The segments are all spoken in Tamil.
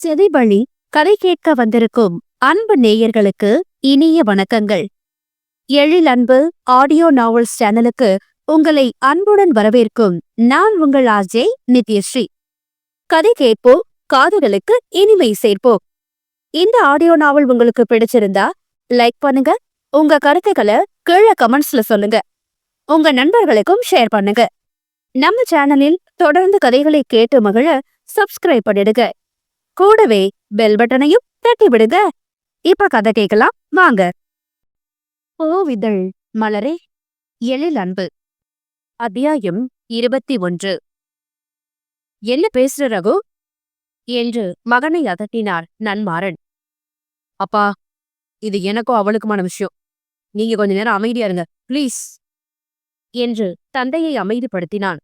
செவிவழி கதை கேட்க வந்திருக்கும் அன்பு நேயர்களுக்கு இனிய வணக்கங்கள். எழில் அன்பு ஆடியோ நாவல்ஸ் சேனலுக்கு உங்களை அன்புடன் வரவேற்கும் நான் உங்கள் ஆர்ஜே நித்யஸ்ரீ. கதை கேட்போம், காதுகளுக்கு இனிமை சேர்ப்போம். இந்த ஆடியோ நாவல் உங்களுக்கு பிடிச்சிருந்தா லைக் பண்ணுங்க, உங்க கருத்துக்களை கீழே கமெண்ட்ஸ்ல சொல்லுங்க, உங்க நண்பர்களுக்கும் ஷேர் பண்ணுங்க. நம்ம சேனலில் தொடர்ந்து கதைகளை கேட்டு மகிழ சப்ஸ்கிரைப் பண்ணிடுங்க. கூடவே பெல் பட்டனையும் தட்டி விடுங்க. இப்ப கதை கேட்கலாம் வாங்க. பூவிதழ் மலரே, எழில் அன்பு. அத்தியாயம் 21. என்ன பேசுற ரகு என்று மகனை அதட்டினார் நன்மாறன். அப்பா, இது எனக்கும் அவளுக்குமான விஷயம். நீங்க கொஞ்ச நேரம் அமைதியா இருங்க பிளீஸ் என்று தந்தையை அமைதிப்படுத்தினான்.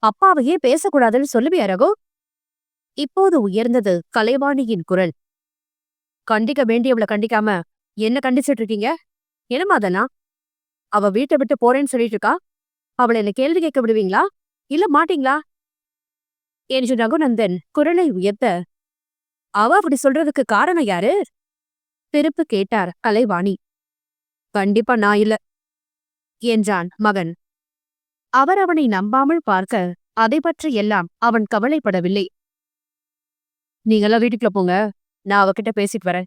அப்பாவையே பேசக்கூடாதுன்னு சொல்லுவியா ரகு? இப்போது உயர்ந்தது கலைவாணியின் குரல். கண்டிக்க வேண்டியவளை கண்டிக்காம என்ன கண்டிச்சிட்டு இருக்கீங்க? என்னமா அதெல்லாம்? அவ வீட்டை விட்டு போறேன்னு சொல்லிட்டு இருக்கா. அவளை என்ன கேள்வி கேட்க விடுவீங்களா இல்ல மாட்டீங்களா என்று ரகுநந்தன் குரலை உயர்த்த, அவ அப்படி சொல்றதுக்கு காரணம் யாரு? திருப்பு கேட்டார் கலைவாணி. கண்டிப்பா நான் இல்ல என்றான் மகன். அவர் அவனை நம்பாமல் பார்க்க அதை பற்றி எல்லாம் அவன் கவலைப்படவில்லை. நீங்களாம் வீட்டுக்குள்ள போங்க, நான் அவகிட்ட பேசிட்டு வரேன்.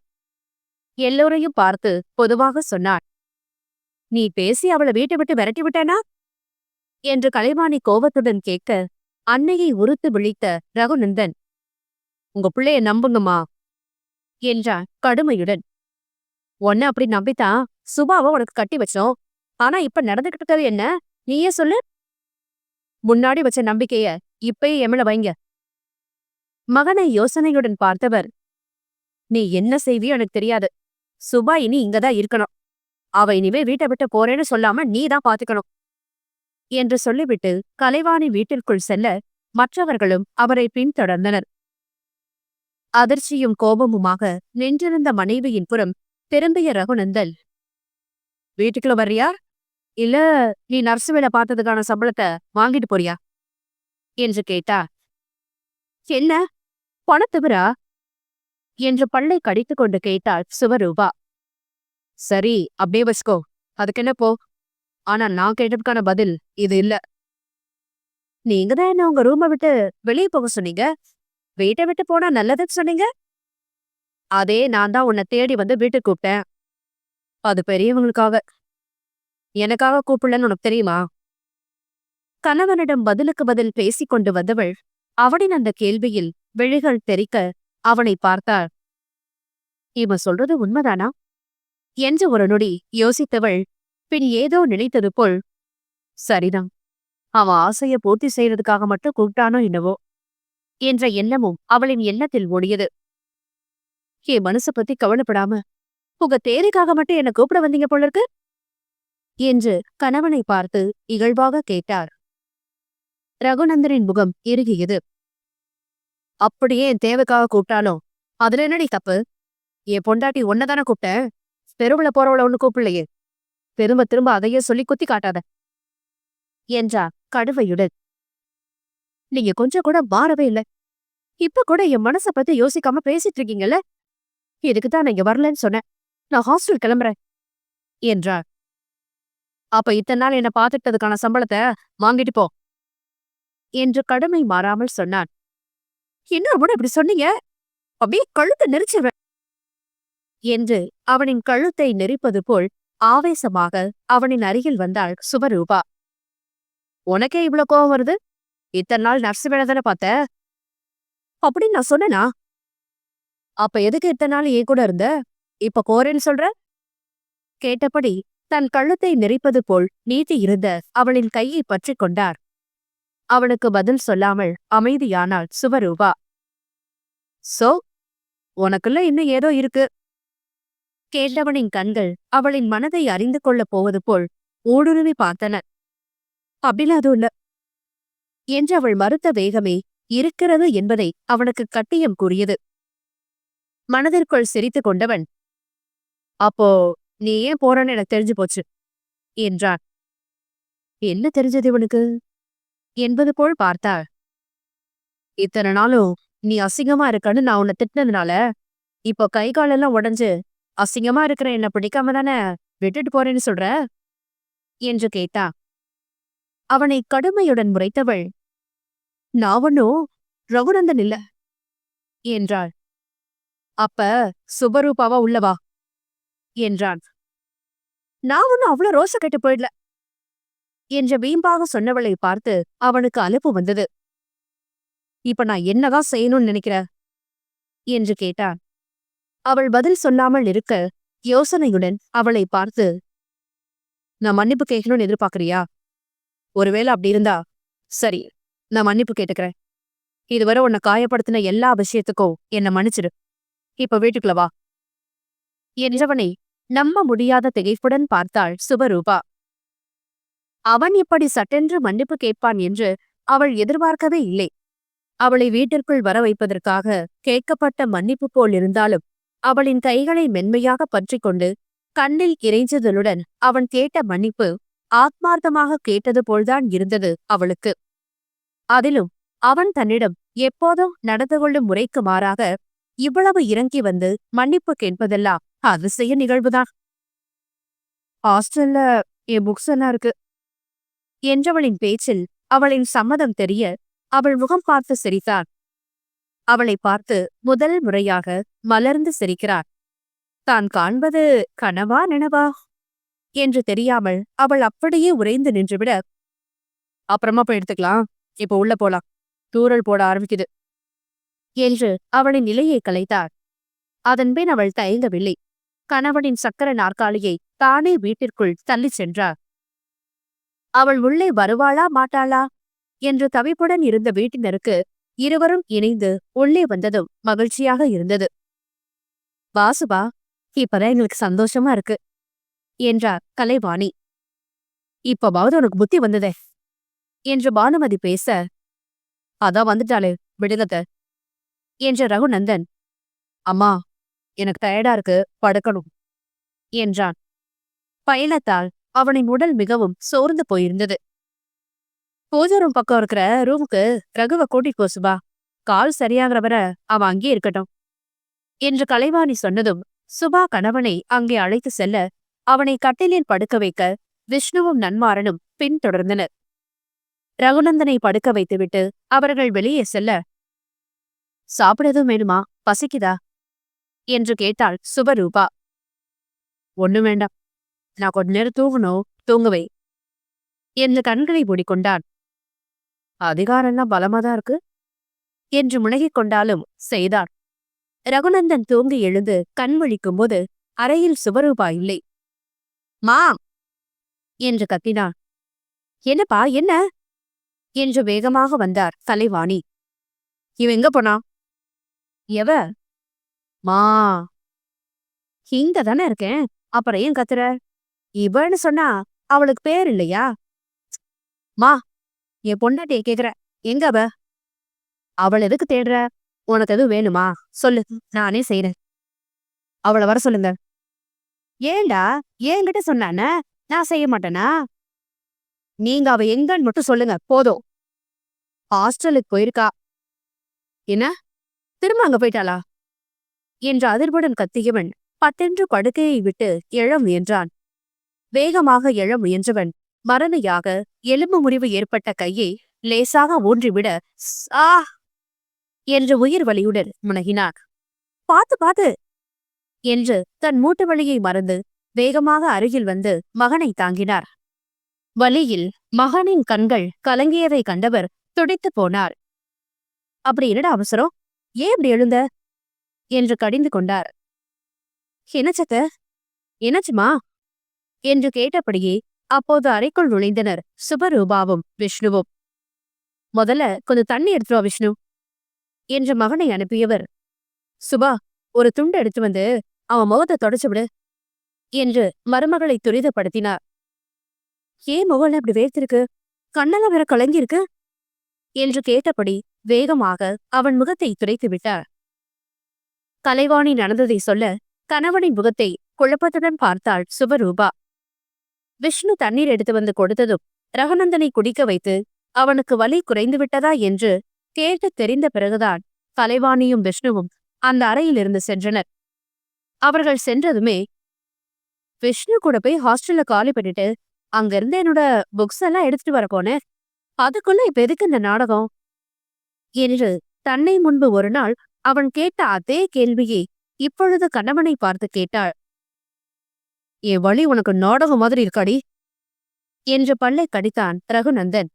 எல்லோரையும் பார்த்து பொதுவாக சொன்னார். நீ பேசி அவளை வீட்டை விட்டு விரட்டி விட்டானா என்று கலைவாணி கோபத்துடன் கேட்க, அன்னையை உறுத்து விழித்த ரகுநந்தன், உங்க பிள்ளைய நம்புங்கம்மா என்றான் கடுமையுடன். உன்ன அப்படி நம்பித்தான் சுபாவை உனக்கு கட்டி வச்சோம். ஆனா இப்ப நடந்துகிட்டு என்ன நீயே சொல்லு. முன்னாடி வச்ச நம்பிக்கைய இப்பயே எமல வைங்க. மகனை யோசனையுடன் பார்த்தவர், நீ என்ன செய்வியோ எனக்கு தெரியாது. சுபா இனி இங்கதான் இருக்கணும். அவ இனிமே வீட்டை விட்டு போறேன்னு சொல்லாம நீதான் பாத்துக்கணும் என்று சொல்லிவிட்டு கலைவாணி வீட்டிற்குள் செல்ல மற்றவர்களும் அவரை பின்தொடர்ந்தனர். அதிர்ச்சியும் கோபமுமாக நின்றிருந்த மனைவியின் புறம் திரும்பிய ரகுநந்தல், வீட்டுக்குள்ள வர்றியா இல்ல நீ நர்சு வேலை பார்த்ததுக்கான சம்பளத்தை வாங்கிட்டு போறியா என்று கேட்டா. என்ன பணத்துவரா என்று பல்லை கடித்துக் கொண்டு கேட்டாள் சுவரூபா. சரி, அப்படியே வச்சுக்கோ, அதுக்கு என்ன போ. ஆனா நான் கேட்டதுக்கான பதில் இது இல்ல. நீங்க தான் என்ன உங்க ரூமை விட்டு வெளியே போக சொன்னீங்க. வீட்டை விட்டு போனா நல்லதுன்னு சொன்னீங்க. அதே நான் தான் உன்னை தேடி வந்து வீட்டுக்கு கூப்பிட்டேன். அது பெரியவங்களுக்காக, எனக்காக கூப்பிடலன்னு உனக்கு தெரியுமா? கணவனிடம் பதிலுக்கு பதில் பேசிக் கொண்டு வந்தவள் அவனின் அந்த கேள்வியில் விழிகள் தெறிக்க அவனை பார்த்தாள். இவன் சொல்றது உண்மைதானா என்று ஒரு நொடி யோசித்தவள் பின் ஏதோ நினைத்தது போல், சரிதான், அவன் ஆசைய பூர்த்தி செய்யறதுக்காக மட்டும் கூப்பிட்டானோ என்னவோ என்ற எண்ணமும் அவளின் எண்ணத்தில் ஓடியது. என் மனசு பத்தி கவலைப்படாம உங்க தேரிக்காக மட்டும் என்ன கூப்பிட வந்தீங்க போல இருக்கு என்று கணவனை பார்த்து இகழ்வாக கேட்டார். ரகுநந்தனின் முகம் இறுகியது. அப்படியே என் தேவைக்காக கூப்பிட்டாலும் அதுல என்னடி தப்பு? என் பொண்டாட்டி ஒன்னதானே கூப்பிட்டேன், தெருவுல போறவள ஒண்ணு கூப்பிடலையே. திரும்ப திரும்ப அதையே சொல்லி குத்தி காட்டாத என்றார் கடுவையுடன். நீங்க கொஞ்சம் கூட மாறவே இல்லை. இப்ப கூட என் மனச பத்தி யோசிக்காம பேசிட்டு இருக்கீங்கல்ல. இதுக்குதான் நான் இங்க வரலன்னு சொன்னேன். நான் ஹாஸ்டல் கிளம்புறேன் என்றார். அப்ப இத்தனை நாள் என்ன பாத்துட்டதுக்கான சம்பளத்தை வாங்கிட்டு போ என்று கடுமை மாறாமல் சொன்னான். இன்னொரு முறை இப்படி சொன்னீங்க அப்படியே கழுத்தை நெரிச்சிருவேன் என்று அவனின் கழுத்தை நெரிப்பது போல் ஆவேசமாக அவனின் அருகில் வந்தாள் சுவரூபா. உனக்கே இவ்வளவு கோவம் வருது? இத்தனை நாள் நர்ஸ் வேலை தானே பார்த்த அப்படின்னு நான் சொன்னேனா? அப்ப எதுக்கு இத்தனை நாள் ஏன் கூட இருந்த? இப்ப போறேன்னு சொல்ற? கேட்டபடி தன் கழுத்தை நெரிப்பது போல் நீட்டி இருந்த அவளின் கையை பற்றி கொண்டார். அவனுக்கு பதில் சொல்லாமல் அமைதியானாள் சுவரூபா. சோ, உனக்குள்ள இன்னும் ஏதோ இருக்கு. கேட்டவனின் கண்கள் அவளின் மனதை அறிந்து கொள்ளப் போவது போல் ஊடுருவி பார்த்தன. அப்படிலாம் அதுவும் இல்ல என்று அவள் மறுத்த வேகமே இருக்கிறது என்பதை அவனுக்கு கட்டியம் கூறியது. மனதிற்குள் சிரித்து கொண்டவன், அப்போ நீ ஏன் போறன்னு எனக்கு தெரிஞ்சு போச்சு என்றான். என்ன தெரிஞ்சது இவனுக்கு என்பது போல் பார்த்தாள். இத்தனை நாளும் நீ அசிங்கமா இருக்கன்னு நான் உன்னை திட்டினதுனால இப்போ கை காலெல்லாம் உடைஞ்சு அசிங்கமா இருக்கிற என்ன பிடிக்காம தானே விட்டுட்டு போறேன்னு சொல்ற என்று கேட்டா. அவனை கடுமையுடன் முறைத்தவள், நான் ஒன்னும் ரகுநந்தன் இல்ல என்றாள். அப்ப சுபரூபாவா உள்ளவா என்றான். நான் ஒன்னும் அவ்வளவு ரோச கெட்டு போயிடல என்ற வீம்பாக சொன்னவளை பார்த்து அவனுக்கு அலுப்பு வந்தது. இப்ப நான் என்னதான் செய்யணும்னு நினைக்கிற என்று கேட்டான். அவள் பதில் சொல்லாமல் இருக்க யோசனையுடன் அவளை பார்த்து, நான் மன்னிப்பு கேட்கணும்னு எதிர்பார்க்கறியா? ஒருவேளை அப்படி இருந்தா சரி, நான் மன்னிப்பு கேட்டுக்கிறேன். இதுவரை உன்னை காயப்படுத்தின எல்லா விஷயத்துக்கும் என்னை மன்னிச்சிடு. இப்ப வீட்டுக்குள்ள வா என்றவனை நம்ப முடியாத திகைப்புடன் பார்த்தாள் சுபரூபா. அவன் இப்படி சட்டென்று மன்னிப்பு கேட்பான் என்று அவள் எதிர்பார்க்கவே இல்லை. அவளை வீட்டிற்குள் வர வைப்பதற்காக கேட்கப்பட்ட மன்னிப்பு போல் இருந்தாலும் அவளின் கைகளை மென்மையாக பற்றிக் கொண்டு கண்ணில் இறைஞ்சதலுடன் அவன் கேட்ட மன்னிப்பு ஆத்மார்த்தமாக கேட்டது போல்தான் இருந்தது அவளுக்கு. அதிலும் அவன் தன்னிடம் எப்போதும் நடந்து கொள்ளும் முறைக்கு மாறாக இவ்வளவு இறங்கி வந்து மன்னிப்பு கேட்பதெல்லாம் அதிசய நிகழ்வுதான். ஹாஸ்டல்ல என் புக்ஸ் எல்லாம் இருக்கு என்றவளின் பேச்சில் அவளின் சம்மதம் தெரிய அவள் முகம் பார்த்து சிரித்தான். அவளை பார்த்து முதல் முறையாக மலர்ந்து சிரிக்கிறார். தான் காண்பது கனவா நனவா என்று தெரியாமல் அவள் அப்படியே உறைந்து நின்றுவிட, அப்புறமா போய் எடுத்துக்கலாம், இப்ப உள்ள போலாம், தூறல் போட ஆரம்பிக்குது என்று அவளின் நிலையை கலைத்தார். அதன்பின் அவள் தயங்கவில்லை. கணவனின் சக்கர நாற்காலியை தானே வீட்டிற்குள் தள்ளிச் சென்றார். அவள் உள்ளே வருவாளா மாட்டாளா என்று தவிப்புடன் இருந்த வீட்டினருக்கு இருவரும் இணைந்து உள்ளே வந்ததும் மகிழ்ச்சியாக இருந்தது. வாசுபா, இப்பதான் எங்களுக்கு சந்தோஷமா இருக்கு என்றார் கலைவாணி. இப்பவாவது உனக்கு புத்தி வந்ததே என்று பானுமதி பேச, அதான் வந்துட்டாளே விடுதத என்ற ரகுநந்தன், அம்மா எனக்கு டயர்டா இருக்கு, படுக்கணும் என்றான். பயணத்தால் அவனின் உடல் மிகவும் சோர்ந்து போயிருந்தது. பூஜை பக்கம் இருக்கிற ரூமுக்கு ரகுவை கூட்டிட்டு போ சுபா, கால் சரியாகிற வரை அவன் அங்கே இருக்கட்டும் என்று கலைவாணி சொன்னதும் சுபா கணவனை அங்கே அழைத்து செல்ல அவனை கட்டிலில் படுக்க வைக்க விஷ்ணுவும் நன்மாறனும் பின்தொடர்ந்தனர். ரகுநந்தனை படுக்க வைத்துவிட்டு அவர்கள் வெளியே செல்ல, சாப்பிடதும் வேணுமா, பசிக்குதா என்று கேட்டாள் சுபரூபா. ஒண்ணும் வேண்டாம், நான் கொஞ்ச நேரம் தூங்கணும், தூங்குவை என்று கண்களை மூடிக்கொண்டான். அதிகாரம்லாம் பலமாதான் இருக்கு என்று முனகிக் கொண்டாலும் செய்தான். ரகுநந்தன் தூங்கி எழுந்து கண் விழிக்கும் போது அறையில் சுபரூபா இல்லை. மாம் என்று கத்தினான். என்னப்பா என்ன என்று வேகமாக வந்தார் கலைவாணி. இவன் எங்க போனா? எவ? மா, இங்க தானே இருக்கேன், அப்புறம் ஏன் கத்துற? இவன்னு சொன்னா அவளுக்கு பேர் இல்லையா? மா, என் பொண்டாட்டிய கேக்குற, எங்க அவ? அவள் எதுக்கு தேடுற? உனக்கு எதுவும் வேணுமா சொல்லு, நானே செய்யறேன். அவளை வர சொல்லுங்க. ஏண்டா என்கிட்ட சொன்னான, நான் செய்ய மாட்டேனா? நீங்க அவ எங்கன்னு மட்டும் சொல்லுங்க போதும். ஹாஸ்டலுக்கு போயிருக்கா. என்ன, திரும்ப அங்க போயிட்டாளா என்ற அதிர்வுடன் கத்தியவன் பத்தென்று படுக்கையை விட்டு எழ முயன்றான். வேகமாக எழ முயன்றவன் மரணையாக எலும்பு முறிவு ஏற்பட்ட கையை லேசாக ஊன்றிவிட, ஆ என்று உயிர் வலியுடன் முனகினான். பாத்து பாத்து என்று தன் மூட்டு வலியை மறந்து வேகமாக அருகில் வந்து மகனை தாங்கினார். வலியில் மகனின் கண்கள் கலங்கியதை கண்டவர் துடித்து போனார். அப்படி என்னடா அவசரம், ஏன் இப்படி எழுந்த என்று கடிந்து கொண்டார். என்னச்சத்த, என்னாச்சுமா என்று கேட்டபடியே அப்போது அறைக்குள் நுழைந்தனர் சுபரூபாவும் விஷ்ணுவும். முதல்ல கொஞ்சம் தண்ணி எடுத்துவா விஷ்ணு என்று மகனை அனுப்பியவர், சுபா ஒரு துண்டு எடுத்து வந்து அவன் முகத்தை தொடச்சு விடு என்று மருமகளை துரிதப்படுத்தினார். ஏன் முகம் இப்படி வேர்த்திருக்கு, கண்ணெல்லாம் வேற கலங்கியிருக்கு என்று கேட்டபடி வேகமாக அவன் முகத்தை துடைத்து விட்டார். கலைவாணி நடந்ததை சொல்ல கணவனின் முகத்தை குழப்பத்துடன் பார்த்தாள் சுபரூபா. விஷ்ணு தண்ணீர் எடுத்து வந்து கொடுத்ததும் ரகுநந்தனை குடிக்க வைத்து அவனுக்கு வலி குறைந்து விட்டதா என்று கேட்டு தெரிந்த பிறகுதான் கலைவாணியும் விஷ்ணுவும் அந்த அறையிலிருந்து சென்றனர். அவர்கள் சென்றதுமே, விஷ்ணு கூட போய் ஹாஸ்டல்ல காலி பண்ணிட்டு அங்க இருந்து என்னோட புக்ஸ் எல்லாம் எடுத்துட்டு வர போனேன். அதுக்குள்ள இப்ப எதுக்கு இந்த நாடகம் என்று தன்னை முன்பு ஒரு நாள் அவன் கேட்ட அதே கேள்வியை இப்பொழுது கணவனை பார்த்து கேட்டாள். என் வழி உனக்கு நாடகம் மாதிரி இருக்காடி என்று பல்லை கடித்தான் ரகுநந்தன்.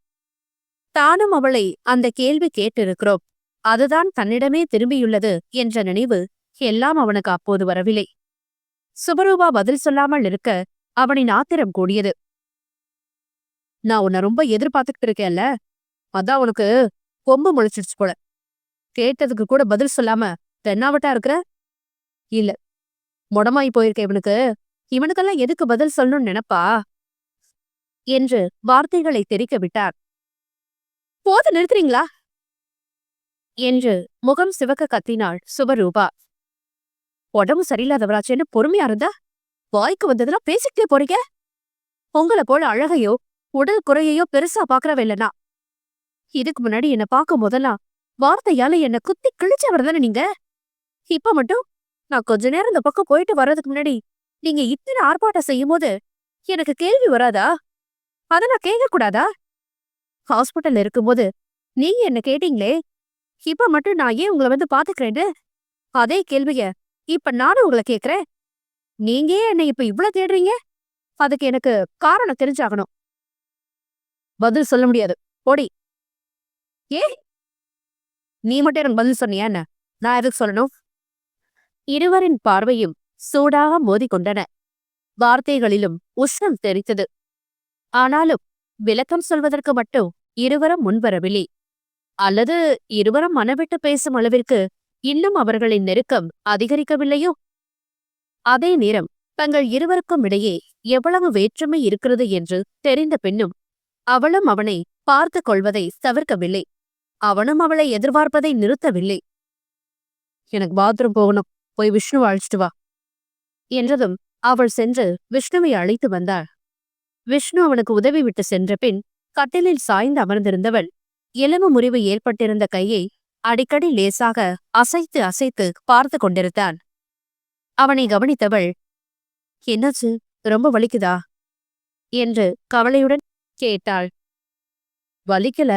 தானும் அவளை அந்த கேள்வி கேட்டிருக்கிறோம், அதுதான் தன்னிடமே திரும்பியுள்ளது என்ற நினைவு எல்லாம் அவனுக்கு அப்போது வரவில்லை. சுபரூபா பதில் சொல்லாமல் இருக்க அவனின் ஆத்திரம் கூடியது. நான் உன்னை ரொம்ப எதிர்பார்த்துக்கிட்டு இருக்கேன்ல, அதான் உனக்கு கொம்பு முளைச்சிடுச்சு போல. கேட்டதுக்கு கூட பதில் சொல்லாம தென்னாவட்டா இருக்கிற. இல்ல, மொடமாயி போயிருக்க இவனுக்கு, இவனுக்கெல்லாம் எதுக்கு பதில் சொல்லணும்னு நினைப்பா என்று வார்த்தைகளை தெரிக்க விட்டார். போது நிறுத்துறீங்களா என்று முகம் சிவக்க கத்தினாள் சுபரூபா. உடம்பு சரியில்லாதவராச்சேன்னு பொறுமையா இருந்தா வாய்க்கு வந்ததெல்லாம் பேசிக்கிட்டே போறீங்க. உங்களை போல அழகையோ உடல் குறையையோ பெருசா பாக்குறவ இல்லனா. இதுக்கு முன்னாடி என்ன பார்க்கும் போதெல்லாம் வார்த்தையால என்ன குத்தி கிழிச்சவர் தானே நீங்க. இப்ப மட்டும் நான் கொஞ்ச நேரம் இந்த பக்கம் போயிட்டு வர்றதுக்கு முன்னாடி நீங்க இத்தனை ஆர்ப்பாட்டம் செய்யும் போது எனக்கு கேள்வி வராதா? அத நான் கேட்க கூடாதா? ஹாஸ்பிட்டல்ல இருக்கும்போது நீங்க என்ன கேட்டீங்களே, இப்ப மட்டும் நான் ஏன் உங்களை வந்து பாத்துக்கிறேன்னு அதே கேள்விய இப்ப நானும் உங்களை கேக்குறேன். நீங்க ஏன் என்னை இப்ப இவ்வளவு தேடுறீங்க? அதுக்கு எனக்கு காரணம் தெரிஞ்சாகணும். பதில் சொல்ல முடியாது, போடி. ஏ, நீ மட்டும் எனக்கு பதில் சொன்னியா என்ன? நான் எதுக்கு சொல்லணும்? இருவரின் பார்வையும் சூடாக மோதிக்கொண்டன. வார்த்தைகளிலும் உஷ்ணம் தெரித்தது. ஆனாலும் விளக்கம் சொல்வதற்கு மட்டும் இருவரும் முன்வரவில்லை. அல்லது இருவரும் மனவிட்டு பேசும் அளவிற்கு இன்னும் அவர்களின் நெருக்கம் அதிகரிக்கவில்லையோ? அதே நேரம் தங்கள் இருவருக்கும் இடையே எவ்வளவு வேற்றுமை இருக்கிறது என்று தெரிந்த பின்னும் அவளும் அவனை பார்த்து கொள்வதை தவிர்க்கவில்லை. அவனும் அவளை எதிர்பார்ப்பதை நிறுத்தவில்லை. எனக்கு பாத்ரூம் போகணும், போய் விஷ்ணுவை அழைச்சிட்டு வா என்றதும் அவள் சென்று விஷ்ணுவை அழைத்து வந்தாள். விஷ்ணு அவனுக்கு உதவி விட்டு சென்ற பின் கட்டிலில் சாய்ந்து அமர்ந்திருந்தவள் எலும்பு முறிவு ஏற்பட்டிருந்த கையை அடிக்கடி லேசாக அசைத்து அசைத்து பார்த்து கொண்டிருந்தான். அவனை கவனித்தவள், என்னாச்சு, ரொம்ப வலிக்குதா என்று கவலையுடன் கேட்டாள். வலிக்கல,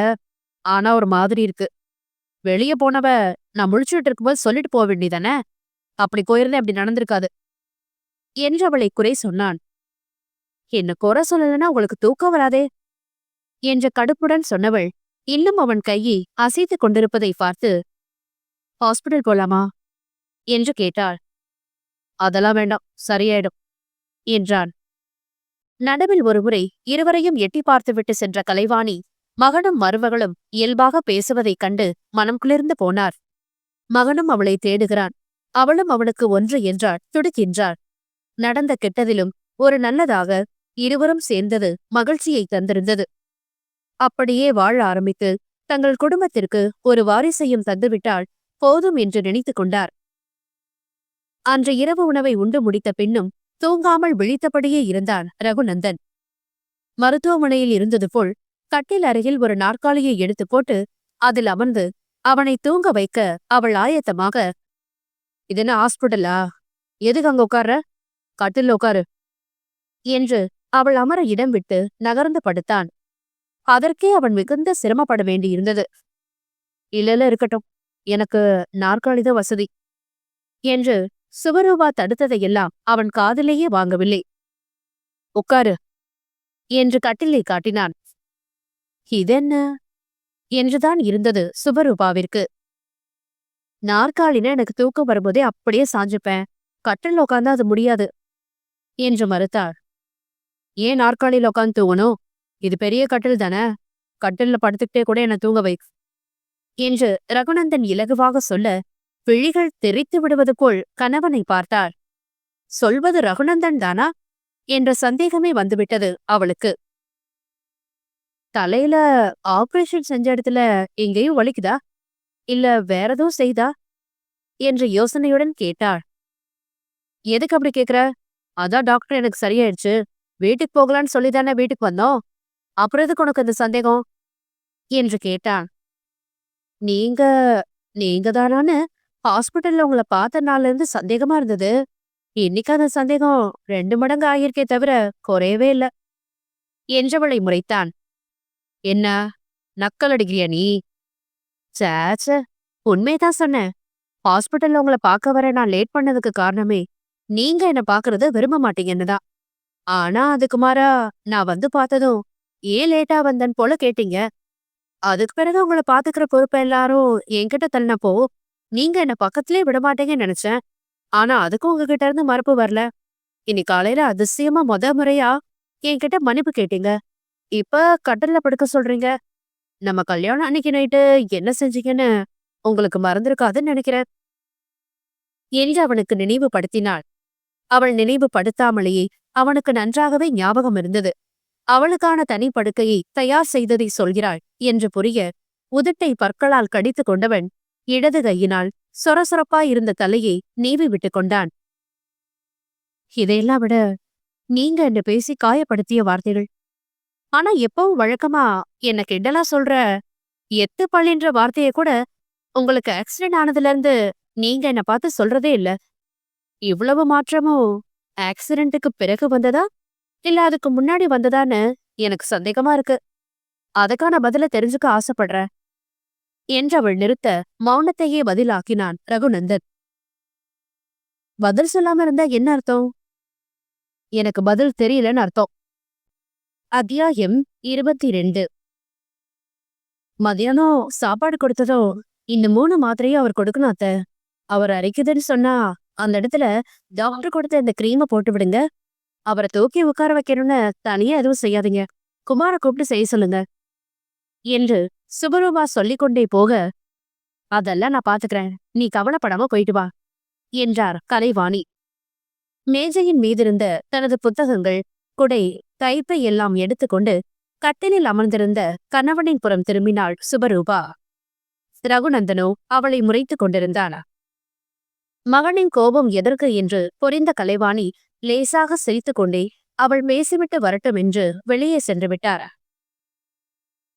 ஆனா ஒரு மாதிரி இருக்கு. வெளியே போனவ நான் முழிச்சுட்டு இருக்கும்போது சொல்லிட்டு போக வேண்டியதானே, அப்படி போயிருந்தேன் அப்படி நடந்திருக்காது என்று அவளை குறை சொன்னான். என்ன குறை சொல்லலன்னா உங்களுக்கு தூக்கம் வராதே என்ற கடுப்புடன் சொன்னவள் இன்னும் அவன் கையை அசைத்து கொண்டிருப்பதை பார்த்து, ஹாஸ்பிட்டல் போலாமா என்று கேட்டாள். அதெல்லாம் வேண்டாம், சரியாயிடும் என்றான். நடுவில் ஒருமுறை இருவரையும் எட்டி பார்த்துவிட்டு சென்ற கலைவாணி மகனும் மருமகளும் இயல்பாக பேசுவதைக் கண்டு மனம் குளிர்ந்து போனார். மகனும் அவளை தேடுகிறான், அவளும் அவனுக்கு ஒன்று என்றாள், துடிக்கின்றாள். நடந்த கெட்டதிலும் ஒரு நல்லதாக இருவரும் சேர்ந்தது மகிழ்ச்சியை தந்திருந்தது. அப்படியே வாழ ஆரம்பித்து தங்கள் குடும்பத்திற்கு ஒரு வாரிசையும் தந்துவிட்டால் போதும் என்று நினைத்து கொண்டார். அன்று இரவு உணவை உண்டு முடித்த பின்னும் தூங்காமல் விழித்தபடியே இருந்தான் ரகுநந்தன். மருத்துவமனையில் இருந்தது போல் கட்டில் அருகில் ஒரு நாற்காலியை எடுத்து போட்டு அதில் அமர்ந்து அவனை தூங்க வைக்க அவள் ஆயத்தமாக, இதென்ன ஹாஸ்பிட்டலா, எதுக்கு அங்க உட்கார்ற, கட்டில் உட்காரு என்று அவள் அமர இடம் விட்டு நகர்ந்து படுத்தான். அதற்கே அவன் மிகுந்த சிரமப்பட வேண்டியிருந்தது. இல்ல இருக்கட்டும், எனக்கு நாற்காலிதான் வசதி என்று சுபரூபா தடுத்ததையெல்லாம் அவன் காதிலேயே வாங்கவில்லை. உட்காரு என்று கட்டிலை காட்டினான். இதென்ன என்றுதான் இருந்தது சுபரூபாவிற்கு. நாற்காலினா எனக்கு தூக்கம் வரும்போதே அப்படியே சாஞ்சுப்பேன், கட்டில் உட்காந்தா அது முடியாது என்று மறுத்தாள். ஏன் நாற்காலியில் உட்காந்து தூங்கணும், இது பெரிய கட்டில் தானே, கட்டில்ல படுத்துக்கிட்டே கூட என்ன தூங்க வை என்று ரகுநந்தன் இலகுவாக சொல்ல விழிகள் தெரித்து விடுவது போல் கணவனை பார்த்தாள். சொல்வது ரகுநந்தன் தானா என்ற சந்தேகமே வந்துவிட்டது அவளுக்கு. தலையில ஆபரேஷன் செஞ்ச இடத்துல எங்கேயும் வலிக்குதா, இல்ல வேற எதுவும் செய்தா என்ற யோசனையுடன் கேட்டாள். எதுக்கு அப்படி கேக்குற? அதான் டாக்டர் எனக்கு சரியாயிடுச்சு, வீட்டுக்கு போகலான்னு சொல்லிதானே வீட்டுக்கு வந்தோம், அப்புறம் எதுக்கு உனக்கு அந்த சந்தேகம் என்று கேட்டான். நீங்க நீங்க தானான்னு ஹாஸ்பிட்டல்ல உங்கள பார்த்த நாள்ல இருந்து சந்தேகமா இருந்தது. இன்னைக்கு அந்த சந்தேகம் 2 மடங்கு ஆகியிருக்கே தவிர குறையவே இல்ல என்றவளை முறைத்தான். என்ன நக்கல் அடிக்கிறியா நீ? சேச்சே, உண்மையதான் சொன்னேன். ஹாஸ்பிட்டல்ல உங்கள பார்க்க வர நான் லேட் பண்ணதுக்கு காரணமே நீங்க என்ன பார்க்கறத விரும்ப மாட்டீங்கன்னு தான். ஆனா அதுக்கு மாறா நான் வந்து பார்த்ததும் ஏன் லேட்டா வந்தேன்னு போல கேட்டீங்க. அதுக்கு பிறகு உங்கள பாத்துக்கிற பொறுப்ப எல்லாரும் என்கிட்ட தள்ளினப்போ நீங்க என்ன பக்கத்திலே விட மாட்டீங்கன்னு நினைச்சேன். ஆனா அதுக்கும் உங்ககிட்ட இருந்து மறுப்பு வரல. இன்னைக்கு காலையில அதிசயமா முறையா என்கிட்ட மன்னிப்பு கேட்டீங்க. இப்ப கட்டில்ல படுக்க சொல்றீங்க. நம்ம கல்யாணம் அன்னைக்கு நைட்டு என்ன செஞ்சீங்கன்னு உங்களுக்கு மறந்திருக்காதுன்னு நினைக்கிறேன் என்று அவனுக்கு நினைவுபடுத்தினாள். அவள் நினைவுபடுத்தாமலேயே அவனுக்கு நன்றாகவே ஞாபகம் இருந்தது. அவளுக்கான தனி படுக்கையை தயார் செய்ததை சொல்கிறாள் என்று புரிய உதட்டை பற்களால் கடித்துக் கொண்டவன் இடது கையினால் சொரசொரப்பாயிருந்த தலையை நீவி விட்டு கொண்டான். இதையெல்லாம் விட நீங்க என்ன பேசி காயப்படுத்திய வார்த்தைகள். ஆனா எப்பவும் வழக்கமா என்ன கிண்டலா சொல்ற எத்து பள்ளின்ற வார்த்தைய கூட உங்களுக்கு ஆக்சிடென்ட் ஆனதுல இருந்து நீங்க என்ன பார்த்து சொல்றதே இல்ல. இவ்வளவு மாற்றமும் ஆக்சிடென்ட்டுக்கு பிறகு வந்ததா இல்ல அதுக்கு முன்னாடி வந்ததான்னு எனக்கு சந்தேகமா இருக்கு. அதுக்கான பதில தெரிஞ்சுக்க ஆசைப்படுறேன் என்றவள் நிறுத்த மௌனத்தையே பதிலாக்கினான் ரகுநந்தன். பதில் சொல்லாம இருந்தா என்ன அர்த்தம்? எனக்கு பதில் தெரியலன்னு அர்த்தம். அத்தியாயம் 22. மதியானம் சாப்பாடு கொடுத்ததும் இந்த 3 மாத்திரையும் அவர் கொடுக்கணும் அத்த. அவர் அரைக்குதுன்னு சொன்னா அந்த இடத்துல டாக்டர் கொடுத்த இந்த கிரீமை போட்டு விடுங்க. அவரை தூக்கி உட்கார வைக்கணும்னு தனியா எதுவும் செய்யாதீங்க. குமார கூப்பிட்டு செய்ய சொல்லுங்க என்று சுபரூபா சொல்லிக் கொண்டே போக, அதெல்லாம் நான் பாத்துக்கிறேன், நீ கவலைப்படாம போயிட்டு வா என்றார் கலைவாணி. மேஜையின் மீதிருந்த தனது புத்தகங்கள், குடை, கைப்பை எல்லாம் எடுத்துக்கொண்டு கட்டிலில் அமர்ந்திருந்த கணவனின் புறம் திரும்பினாள் சுபரூபா. ரகுநந்தனோ அவளை முறைத்துக் கொண்டிருந்தான். மகனின் கோபம் எதற்கு என்று புரிந்த கலைவாணி லேசாக சிரித்துக் கொண்டே அவள் பேசிவிட்டு வரட்டும் என்று வெளியே சென்று விட்டார்.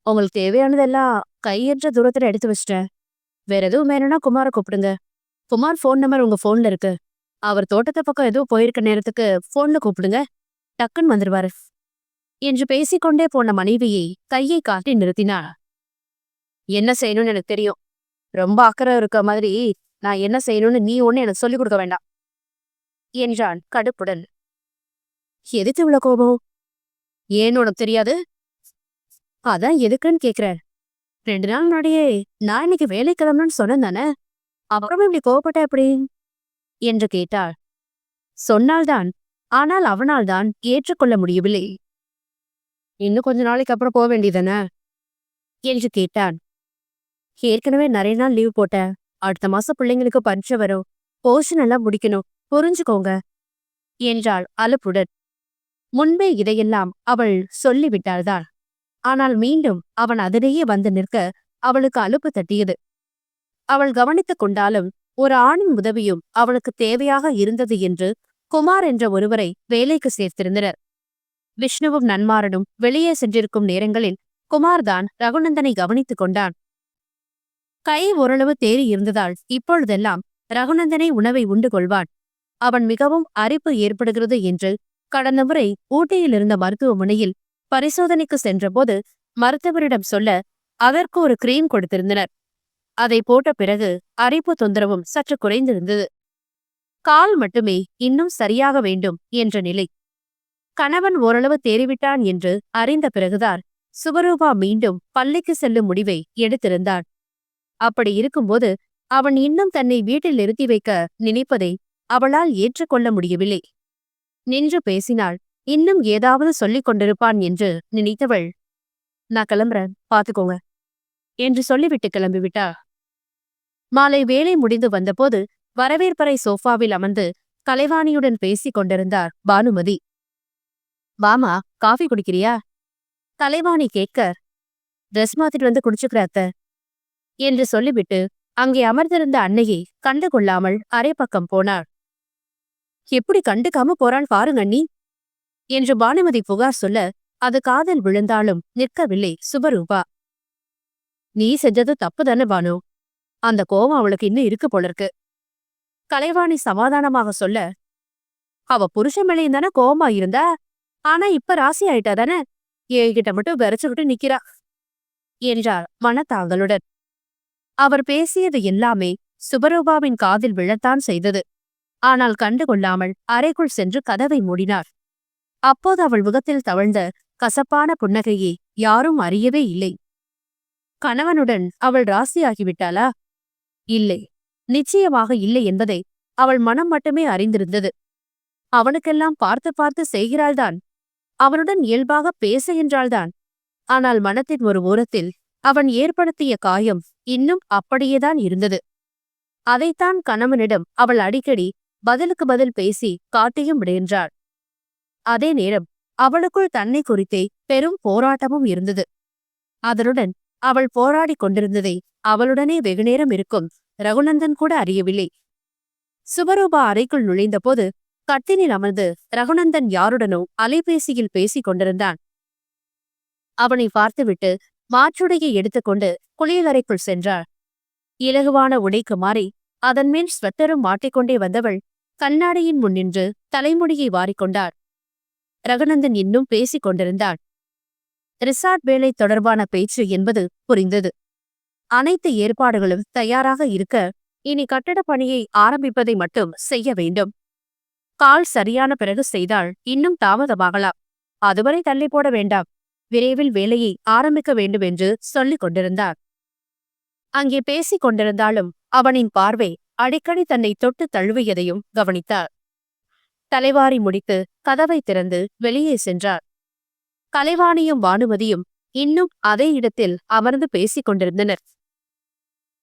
உங்களுக்கு தேவையானதெல்லாம் கையென்ற தூரத்துல எடுத்து வச்சிட்டேன். வேற எதுவும் வேணும்னா குமார கூப்பிடுங்க. குமார் போன் நம்பர் உங்க போன்ல இருக்கு. அவர் தோட்டத்து பக்கம் எதுவும் போயிருக்க நேரத்துக்கு போன்ல கூப்பிடுங்க, டக்குன்னு வந்துருவாரு என்று பேசிக்கொண்டே போன மனைவியை கையை காட்டி நிறுத்தினாள். என்ன செய்யணும்னு எனக்கு தெரியும். ரொம்ப அக்கறை இருக்க மாதிரி நான் என்ன செய்யணும்னு நீ ஒண்ணு எனக்கு சொல்லிக் கொடுக்க வேண்டாம் என்றான் கடுப்புடன். எதுக்கு இவ்வளவு கோபம்? ஏன்னு உனக்கு தெரியாது? அதான் எதுக்குன்னு கேக்குறேன். 2 நாள் முன்னாடியே நான் இன்னைக்கு வேலை கிளம்பணும்னு சொன்னேன் தானே, அப்புறமா இப்படி கோவப்பட்ட எப்படி என்று கேட்டாள். சொன்னால்தான், ஆனால் அவனால் தான் ஏற்றுக்கொள்ள முடியவில்லை. இன்னும் கொஞ்ச நாளைக்கு அப்புறம் போக வேண்டியதானே என்று கேட்டான். ஏற்கனவே நிறைய நாள் லீவ் போட்டேன். அடுத்த மாசம் பிள்ளைங்களுக்கு பரீட்சை வரும். போர்ஷன் எல்லாம் முடிக்கணும், புரிஞ்சுக்கோங்க என்றாள் அலுப்புடன். முன்பே இதையெல்லாம் அவள் சொல்லிவிட்டாள்தான். ஆனால் மீண்டும் அவன் அதிலேயே வந்து நிற்க அவளுக்கு அலுப்பு தட்டியது. அவள் கவனித்துக் கொண்டாலும் ஒரு ஆணின் உதவியும் அவளுக்கு தேவையாக இருந்தது என்று குமார் என்ற ஒருவரை வேலைக்கு சேர்த்திருந்தனர். விஷ்ணுவும் நன்மாரனும் வெளியே சென்றிருக்கும் நேரங்களில் குமார்தான் ரகுநந்தனை கவனித்துக் கொண்டான். கை ஓரளவு தேறி இருந்ததால் இப்பொழுதெல்லாம் ரகுநந்தனை உணவை உண்டு கொள்வான். அவன் மிகவும் அரிப்பு ஏற்படுகிறது என்று கடந்த முறை ஊட்டியில் இருந்த மருத்துவமனையில் பரிசோதனைக்கு சென்றபோது மருத்துவரிடம் சொல்ல அதற்கு ஒரு கிரீம் கொடுத்திருந்தனர். அதை போட்ட பிறகு அரிப்பு தொந்தரவும் சற்று குறைந்திருந்தது. கால் மட்டுமே இன்னும் சரியாக வேண்டும் என்ற நிலை. கணவன் ஓரளவு தேறிவிட்டான் என்று அறிந்த பிறகுதான் சுபரூபா மீண்டும் பள்ளிக்கு செல்லும் முடிவை எடுத்திருந்தான். அப்படி இருக்கும்போது அவன் இன்னும் தன்னை வீட்டில் நிறுத்தி வைக்க நினைப்பதை அவளால் ஏற்றுக்கொள்ள முடியவில்லை. நின்று பேசினாள். இன்னும் ஏதாவது சொல்லிக் கொண்டிருப்பான் என்று நினைத்தவள், நான் கிளம்புறேன், பாத்துக்கோங்க என்று சொல்லிவிட்டு கிளம்பிவிட்டா. மாலை வேலை முடிந்து வந்தபோது வரவேற்பறை சோஃபாவில் அமர்ந்து கலைவாணியுடன் பேசிக் கொண்டிருந்தார் பானுமதி. வாமா, காஃபி குடிக்கிறியா? கலைவாணி கேட்க, ட்ரெஸ் மாத்திட்டு வந்து குடிச்சுக்கிற அத்தை என்று சொல்லிவிட்டு அங்கே அமர்ந்திருந்த அன்னையை கண்டு கொள்ளாமல் அரை பக்கம் போனாள். எப்படி கண்டுக்காம போறான் பாருங்க அண்ணி என்று பானுமதி புகார் சொல்ல அது காதில் விழுந்தாலும் நிற்கவில்லை சுபரூபா. நீ செஞ்சது தப்பு தானே பானு. அந்த கோவம் அவளுக்கு இன்னும் இருக்கு போல இருக்கு. கலைவாணி சமாதானமாக சொல்ல, அவ புருஷன் மேலேயும் தானே கோவமா இருந்தா, ஆனா இப்ப ராசி ஆயிட்டா தானே, என்கிட்ட மட்டும் விரைச்சுக்கிட்டு நிக்கிறா என்றார் மனத்தாங்களுடன். அவர் பேசியது எல்லாமே சுபரூபாவின் காதில் விழத்தான் செய்தது. ஆனால் கண்டுகொள்ளாமல் அறைக்குள் சென்று கதவை மூடினார். அப்போது அவள் முகத்தில் தவழ்ந்த கசப்பான புன்னகையை யாரும் அறியவே இல்லை. கணவனுடன் அவள் ராசியாகிவிட்டாளா? இல்லை, நிச்சயமாக இல்லை என்பதை அவள் மனம் மட்டுமே அறிந்திருந்தது. அவனுக்கெல்லாம் பார்த்து பார்த்து செய்கிறாள்தான், அவனுடன் இயல்பாக பேச என்றாள்தான். ஆனால் மனத்தின் ஒரு ஓரத்தில் அவன் ஏற்படுத்திய காயம் இன்னும் அப்படியேதான் இருந்தது. அதைத்தான் கணவனிடம் அவள் அடிக்கடி பதிலுக்கு பதில் பேசி காட்டியும் விடுகின்றாள். அதே நேரம் அவளுக்குள் தன்னை குறித்தே பெரும் போராட்டமும் இருந்தது. அதனுடன் அவள் போராடிக் கொண்டிருந்ததை அவளுடனே வெகுநேரம் இருக்கும் ரகுநந்தன் கூட அறியவில்லை. சுபரூபா அறைக்குள் நுழைந்தபோது கட்டிலில் அமர்ந்து ரகுநந்தன் யாருடனோ அலைபேசியில் பேசிக் கொண்டிருந்தான். அவனை பார்த்துவிட்டு மாற்றுடையை எடுத்துக்கொண்டு குளியலறைக்குள் சென்றாள். இலகுவான உடைக்கு மாறி அதன்மேல் ஸ்வெட்டரும் மாட்டிக்கொண்டே வந்தவள் கண்ணாடியின் முன் நின்று தலைமுடியை வாரிக்கொண்டாள். ரகுநந்தன் இன்னும் பேசிக் கொண்டிருந்தான். ரிசார்ட் வேலை தொடர்பான பேச்சு என்பது புரிந்தது. அனைத்து ஏற்பாடுகளும் தயாராக இருக்க இனி கட்டடப் பணியை ஆரம்பிப்பதை மட்டும் செய்ய வேண்டும். கால் சரியான பிறகு செய்தால் இன்னும் தாமதமாகலாம். அதுவரை தள்ளி போட வேண்டாம், விரைவில் வேலையை ஆரம்பிக்க வேண்டும் என்று சொல்லிக் கொண்டிருந்தார். அங்கே பேசிக் கொண்டிருந்தாலும் அவனின் பார்வை அடிக்கடி தன்னை தொட்டு தழுவியதையும் கவனித்தார். தலைவாரி முடித்து கதவை திறந்து வெளியே சென்றார். கலைவாணியும் பானுமதியும் இன்னும் அதே இடத்தில் அமர்ந்து பேசிக் கொண்டிருந்தனர்.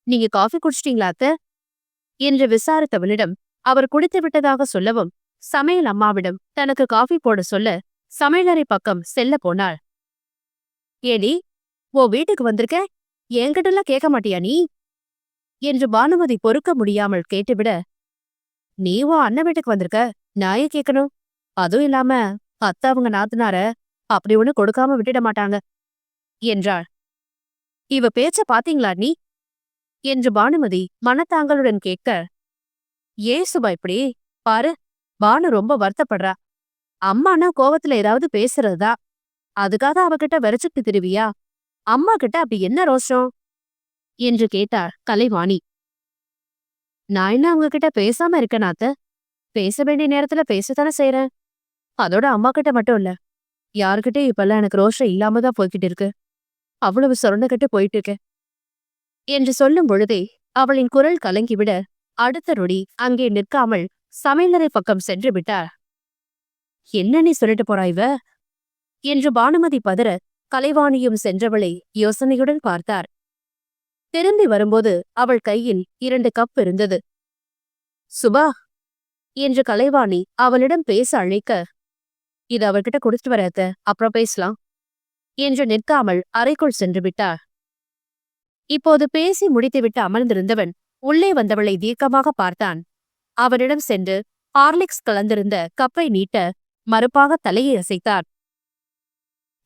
நீங்க காஃபி குடிச்சிட்டீங்களா அத்த என்று விசாரித்தவளிடம் அவர் குடித்து விட்டதாக சொல்லவும் சமையல் அம்மாவிடம் தனக்கு காஃபி போட சொல்ல சமையலறை பக்கம் செல்ல போனாள். ஏடி, ஓ வீட்டுக்கு வந்திருக்க, என்கிட்டலாம் கேட்க மாட்டியா நீ என்று பானுமதி பொறுக்க முடியாமல் கேட்டுவிட, நீ உன் அண்ணன் வீட்டுக்கு வந்திருக்க, நான் ஏன் கேட்கணும்? அதுவும் இல்லாம அத்தை அவங்க நாத்தனார அப்படி ஒண்ணு கொடுக்காம விட்டுட மாட்டாங்க என்றாள். இவ பேச்ச பாத்தீங்களா நீ என்று பானுமதி மனத்தாங்களுடன் கேட்க, ஏன் சுபா இப்படி பாரு, பானு ரொம்ப வருத்தப்படுறா. அம்மானா கோவத்துல ஏதாவது பேசுறதா, அதுக்காக அவகிட்ட வெறச்சுட்டு திருவியா? அம்மா கிட்ட அப்படி என்ன ரோஷம் என்று கேட்டார் கலைவாணி. நான் என்ன அவங்க கிட்ட பேசாம இருக்கேன் அத்த, பேச வேண்டிய நேரத்துல பேசத்தானே செய்யறேன். அதோட அம்மா கிட்ட மட்டும் இல்ல, யாருக்கிட்டே இப்பெல்லாம் எனக்கு ரோஷம் இல்லாம தான் போய்கிட்டு இருக்கு. அவ்வளவு சொரண்டுகிட்டு போயிட்டு இருக்கேன் என்று சொல்லும் பொழுதே அவளின் குரல் கலங்கிவிட அடுத்த நொடி அங்கே நிற்காமல் சமையலறை பக்கம் சென்று விட்டார். என்ன நீ சொல்லிட்டு போறா இவ என்று பானுமதி பதற கலைவாணியும் சென்றவளை யோசனையுடன் பார்த்தார். திரும்பி வரும்போது அவள் கையில் 2 கப் இருந்தது. சுபா என்று கலைவாணி அவளிடம் பேச அழைக்க, இது அவள்கிட்ட குடிச்சிட்டு வர அத்த, அப்புறம் பேசலாம் என்று நிற்காமல் அறைக்குள் சென்று விட்டார். இப்போது பேசி முடித்துவிட்டு அமர்ந்திருந்தவன் உள்ளே வந்தவளை தீர்க்கமாக பார்த்தான். அவனிடம் சென்று ஹார்லிக்ஸ் கலந்திருந்த கப்பை நீட்ட மறுப்பாக தலையை அசைத்தார்.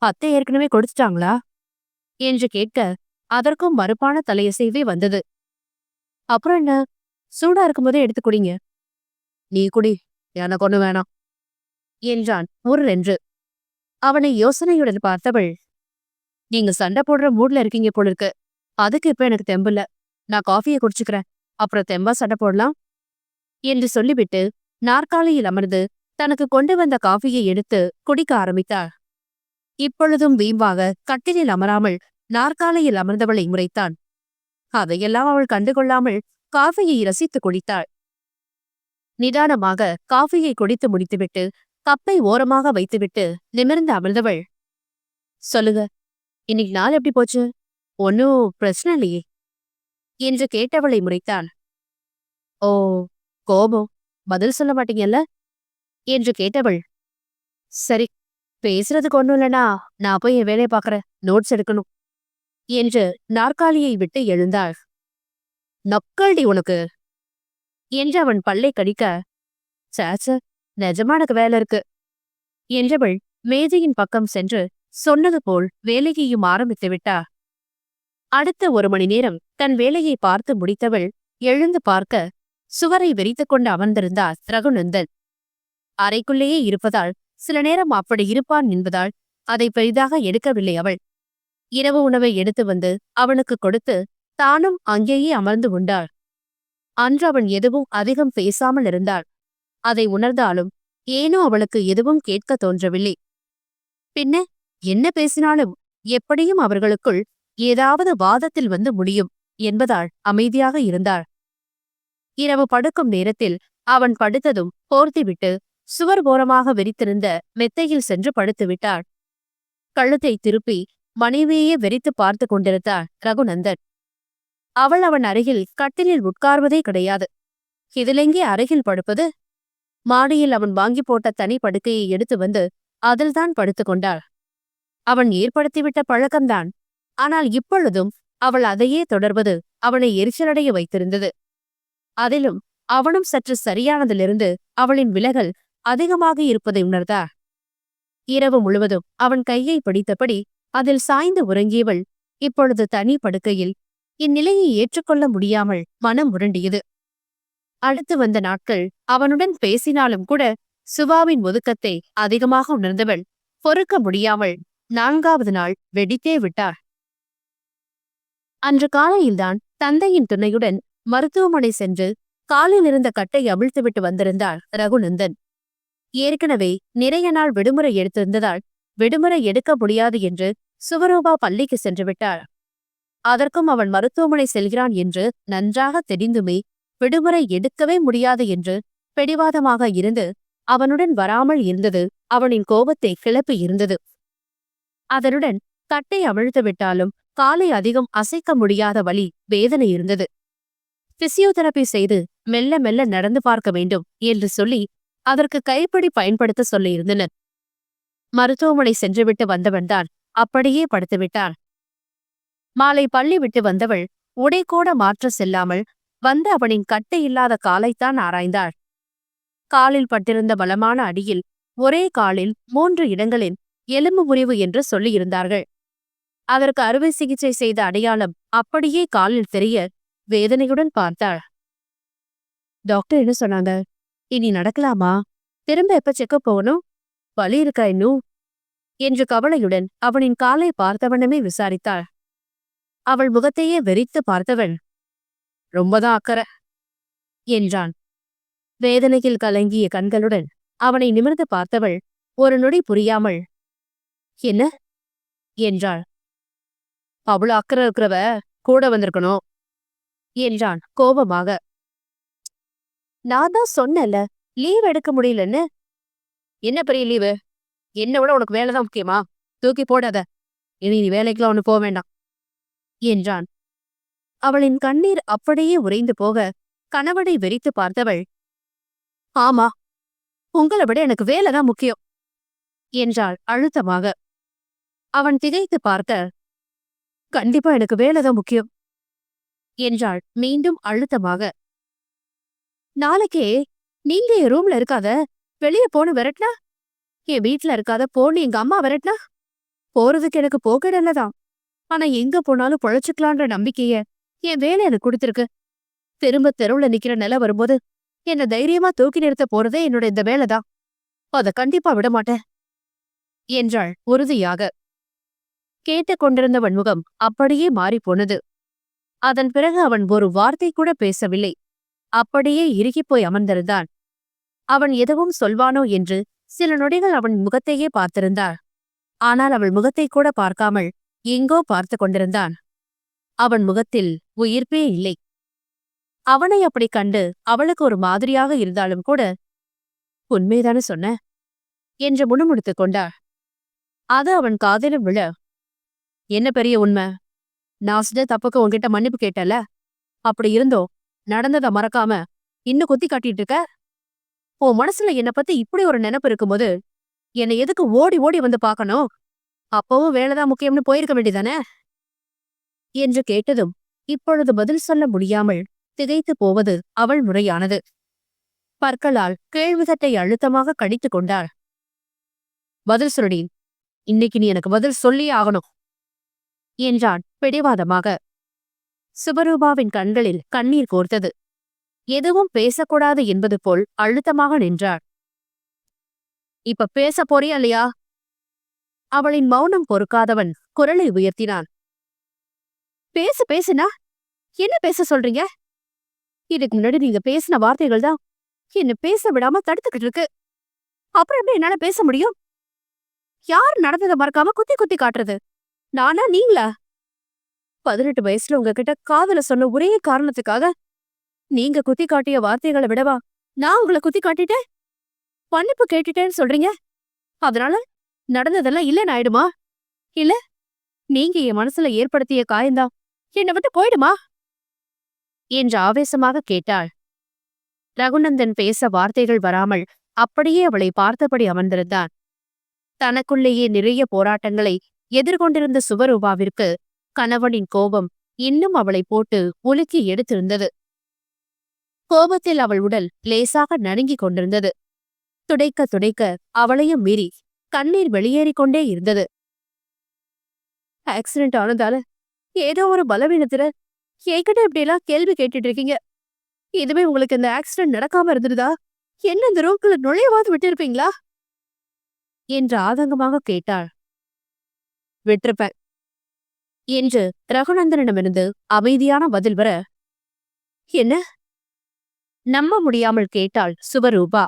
அத்தை ஏற்கனவே குடிச்சிட்டாங்களா என்று கேட்க அதற்கும் மறுப்பான தலையசைவே வந்தது. அப்புறம் என்ன, சூடா இருக்கும்போதே எடுத்து குடிங்க. நீ குடி, எனக்கு ஒண்ணு வேணாம் என்றான் முர்ரென்று. அவனை யோசனையுடன் பார்த்தவள், நீங்க சண்டை போடுற மூட்ல இருக்கீங்க போல இருக்கு, அதுக்கு இப்ப எனக்கு தெம்பில்ல, நான் காஃபியை குடிச்சுக்கிறேன், அப்புறம் தெம்பா சண்டை போடலாம் என்று சொல்லிவிட்டு நாற்காலியில் அமர்ந்து தனக்கு கொண்டு வந்த காஃபியை எடுத்து குடிக்க ஆரம்பித்தாள். இப்பொழுதும் வீம்பாக கட்டிலில் அமராமல் நாற்காலியில் அமர்ந்தவளை முறைத்தான். அதையெல்லாம் அவள் கண்டுகொள்ளாமல் காஃபியை ரசித்து குடித்தாள். நிதானமாக காஃபியை குடித்து முடித்துவிட்டு கப்பை ஓரமாக வைத்துவிட்டு நிமிர்ந்து அமர்ந்தவள், சொல்லுங்க, இன்னைக்கு நாள் எப்படி போச்சு? ஒன்னும் பிரச்சனை இல்லையே என்று கேட்டவளை முறைத்தான். ஓ, கோபம், பதில் சொல்ல மாட்டீங்கல்ல என்று கேட்டவள், சரி, பேசுறதுக்கு ஒண்ணும் இல்லனா நான் போய் என் வேலையை பாக்குறேன், நோட்ஸ் எடுக்கணும் என்று நாற்காலியை விட்டு எழுந்தாள். நக்கல்டி உனக்கு என்று அவன் பல்லை கடிக்க, சாச்ச, நிஜமா எனக்கு வேலை இருக்கு என்றவள் மேஜையின் பக்கம் சென்று சொன்னது போல் வேலையையும் ஆரம்பித்து விட்டா. அடுத்த 1 மணி நேரம் தன் வேலையை பார்த்து முடித்தவள் எழுந்து பார்க்க சுவரை வெறித்துக் கொண்டு அமர்ந்திருந்தார் ரகுநந்தன். அறைக்குள்ளேயே இருப்பதால் சில நேரம் அப்படி இருப்பான் என்பதால் அதை பெரிதாக எடுக்கவில்லை அவள். இரவு உணவை எடுத்து வந்து அவனுக்கு கொடுத்து தானும் அங்கேயே அமர்ந்து உண்டாள். அன்று அவன் எதுவும் அதிகம் பேசாமல் இருந்தாள். அதை உணர்ந்தாலும் ஏனோ அவளுக்கு எதுவும் கேட்க தோன்றவில்லை. பின்ன என்ன பேசினாலும் எப்படியும் அவர்களுக்குள் ஏதாவது வாதத்தில் வந்து முடியும் என்பதால் அமைதியாக இருந்தாள். இரவு படுக்கும் நேரத்தில் அவன் படுத்ததும் போர்த்திவிட்டு சுவர் ஓரமாக விரித்திருந்த மெத்தையில் சென்று படுத்துவிட்டாள். கழுத்தை திருப்பி மனைவியே வெறித்து பார்த்து கொண்டிருந்தாள் ரகுநந்தன். அவள் அவன் அருகில் கட்டிலில் உட்கார்வதே கிடையாது. இதிலெங்கே அருகில் படுப்பது? மாடியில் அவன் வாங்கி போட்ட தனி படுக்கையை எடுத்து வந்து அதில்தான் படுத்து கொண்டாள். அவன் ஏற்படுத்திவிட்ட பழக்கம்தான். ஆனால் இப்பொழுதும் அவள் அதையே தொடர்வது அவனை எரிச்சலடைய வைத்திருந்தது. அதிலும் அவனும் சற்று சரியானதிலிருந்து அவளின் விலகல் அதிகமாக இருப்பதை உணர்ந்தார். இரவு முழுவதும் அவன் கையை பிடித்தபடி அதில் சாய்ந்து உறங்கியவள் இப்பொழுது தனி படுக்கையில் இந்நிலையை ஏற்றுக்கொள்ள முடியாமல் மனம் உருண்டியது. அடுத்து வந்த நாட்கள் அவனுடன் பேசினாலும் கூட சுபாவின் ஒதுக்கத்தை அதிகமாக உணர்ந்தவள் பொறுக்க முடியாமல் 4வது நாள் வெடித்தே விட்டாள். அன்று காலையில்தான் தந்தையின் துணையுடன் மருத்துவமனை சென்று காலில் இருந்த கட்டை அவிழ்த்துவிட்டு வந்திருந்தாள் ரகுநந்தன். ஏற்கனவே நிறைய நாள் விடுமுறை எடுத்திருந்ததால் விடுமுறை எடுக்க முடியாது என்று சுவரூபா பள்ளிக்கு சென்று விட்டாள். அதற்கும் அவன் மருத்துவமனை செல்கிறான் என்று நன்றாக தெரிந்துமே விடுமுறை எடுக்கவே முடியாது என்று பிடிவாதமாக இருந்து அவனுடன் வராமல் இருந்தது அவனின் கோபத்தை கிளப்பி இருந்தது. அதனுடன் கட்டை அவிழ்த்துவிட்டாலும் காலை அதிகம் அசைக்க முடியாத வலி வேதனை இருந்தது. பிசியோதெரபி செய்து மெல்ல மெல்ல நடந்து பார்க்க வேண்டும் என்று சொல்லி அதற்கு கைப்பிடி பயன்படுத்த சொல்லியிருந்தனர். மருத்துவமனை சென்றுவிட்டு வந்தவன்தான் அப்படியே படுத்துவிட்டான். மாலை பள்ளி விட்டு வந்தவள் உடைக்கூட மாற்ற செல்லாமல் வந்து அவனின் கட்டை இல்லாத காலைத்தான் ஆராய்ந்தாள். காலில் பட்டிருந்த பலமான அடியில் ஒரே காலில் 3 இடங்களில் எலும்பு முறிவு என்று சொல்லியிருந்தார்கள். அதற்கு அறுவை சிகிச்சை செய்த அடையாளம் அப்படியே காலில் தெரிய வேதனையுடன் பார்த்தாள். டாக்டர் என்ன சொன்னாங்க? இனி நடக்கலாமா? திரும்ப எப்ப செக்கப் போகணும்? வலி இருக்கா இன்னும்? என்று கவலையுடன் அவனின் காலை பார்த்தவனமே விசாரித்தாள். அவள் முகத்தையே வெறித்து பார்த்தவன், ரொம்பதான் அக்கறை என்றான். வேதனையில் கலங்கிய கண்களுடன் அவனை நிமிர்ந்து பார்த்தவள் ஒரு நொடி புரியாமல், என்ன என்றாள். அவ்வளவு அக்கறை இருக்கிறவ கூட வந்திருக்கணும் என்றான் கோபமாக. நான் தான் சொன்னல லீவ் எடுக்க முடியலன்னு. என்ன பெரிய லீவு? என்ன விட உனக்கு வேலைதான் முக்கியமா? தூக்கி போடாத. இனி நீ வேலைக்கெல்லாம் ஒண்ணு போக வேண்டாம் என்றான். அவளின் கண்ணீர் அப்படியே உறைந்து போக கணவனை வெறித்து பார்த்தவள், ஆமா, உங்களை விட எனக்கு வேலைதான் முக்கியம் என்றாள் அழுத்தமாக. அவன் திகைத்து பார்க்க, கண்டிப்பா எனக்கு வேலைதான் முக்கியம் என்றாள் மீண்டும் அழுத்தமாக. நாளைக்கே நீங்க என் ரூம்ல இருக்காத, வெளியே போன்னு விரட்டினா? என் வீட்டுல இருக்காத போன்னு எங்க அம்மா விரட்டினா? போறதுக்கு எனக்கு போகடல்லதான். ஆனா எங்க போனாலும் பொழைச்சுக்கலான்ற நம்பிக்கைய என் வேலை எனக்கு கொடுத்திருக்கு. திரும்ப தெருவுல நிக்கிற நிலை வரும்போது என்ன தைரியமா தூக்கி நிறுத்த போறதே என்னோட இந்த வேலைதான். அத கண்டிப்பா விடமாட்டேன் என்றாள் உறுதியாக. கேட்டுக்கொண்டிருந்தவன் முகம் அப்படியே மாறிப்போனது. அதன் பிறகு அவன் ஒரு வார்த்தை கூட பேசவில்லை. அப்படியே இறுகிப்போய் அமர்ந்திருந்தான். அவன் எதுவும் சொல்வானோ என்று சில நொடிகள் அவன் முகத்தையே பார்த்திருந்தாள். ஆனால் அவள் முகத்தை கூட பார்க்காமல் எங்கோ பார்த்து கொண்டிருந்தான். அவன் முகத்தில் உயிர்ப்பே இல்லை. அவனை அப்படி கண்டு அவளுக்கு ஒரு மாதிரியாக இருந்தாலும் கூட, உண்மைதானே சொன்ன என்று முணுமுணுத்துக் கொண்டாள். அது அவன் காதிலும் விழ, என்ன பெரிய உண்மை? நான் செஞ்ச தப்புக்கு உன்கிட்ட மன்னிப்பு கேட்டல. அப்படி இருந்தோ நடந்ததை மறக்காம இன்னும் குத்தி காட்டிட்டு இருக்க? உன் மனசுல என்னை பத்தி இப்படி ஒரு நினைப்பு இருக்கும்போது என்னை எதுக்கு ஓடி ஓடி வந்து பார்க்கணும்? அப்பவும் வேலைதான் முக்கியம்னு போயிருக்க வேண்டியதானே என்று கேட்டதும் இப்பொழுது பதில் சொல்ல முடியாமல் திகைத்து போவது அவள் முறையானது. பற்களால் கேள்விதட்டை அழுத்தமாக கடித்துக் கொண்டாள். பதில் சொல்டி, இன்னைக்கு நீ எனக்கு பதில் சொல்லியே ஆகணும் என்றான் பிடிவாதமாக. சுபரூபாவின் கண்களில் கண்ணீர் கோர்த்தது. எதுவும் பேசக்கூடாது என்பது போல் அழுத்தமாக நின்றாள். இப்ப பேச போறியா இல்லையா? அவளின் மௌனம் பொறுக்காதவன் குரலை உயர்த்தினான். பேசுனா என்ன பேச சொல்றீங்க? இதுக்கு முன்னாடி நீங்க பேசின வார்த்தைகள் தான் என்ன பேச விடாம தடுத்துக்கிட்டு இருக்கு. அப்புறம் எப்படி என்னால பேச முடியும்? யார் நடந்ததை மறக்காம குத்தி குத்தி காட்டுறது? நானா நீங்களா? 18 வயசுல உங்ககிட்ட காதல சொன்ன ஒரே காரணத்துக்காக நீங்க குத்தி காட்டிய வார்த்தைகளை விடவா நான் உங்களை குத்தி காட்டிட்டேன்? மன்னிப்பு கேட்டுட்டேன்னு சொல்றீங்க. அதனால நடந்ததெல்லாம் இல்லன்னு ஆயிடுமா? இல்ல நீங்க என் மனசுல ஏற்படுத்திய காயந்தான் என்னை விட்டு போயிடுமா என்று ஆவேசமாக கேட்டாள். ரகுநந்தன் பேச வார்த்தைகள் வராமல் அப்படியே அவளை பார்த்தபடி அமர்ந்திருந்தான். தனக்குள்ளேயே நிறைய போராட்டங்களை எதிர்கொண்டிருந்த சுபரூபாவிற்கு கணவனின் கோபம் இன்னும் அவளை போட்டு உலுக்கி எடுத்திருந்தது. கோபத்தில் அவள் உடல் லேசாக நடுங்கிக் கொண்டிருந்தது. துடைக்க துடைக்க அவளையும் மீறி கண்ணீர் வெளியேறிக் கொண்டே இருந்தது. ஆக்சிடென்ட் ஆனதால ஏதோ ஒரு பலவீனத்துல என்கிட்ட இப்படியெல்லாம் கேள்வி கேட்டுட்டு இருக்கீங்க. இதுவே உங்களுக்கு இந்த ஆக்சிடென்ட் நடக்காம இருந்திருந்தா என்ன இந்த ரூம்குள்ள நுழையவாது விட்டிருப்பீங்களா என்று ஆதங்கமாக கேட்டாள். விட்டிருப்பேன் என்று ரகுநந்தனிடமிருந்து அமைதியான பதில் வர, என்ன? நம்ப முடியாமல் கேட்டாள் சுபரூபா.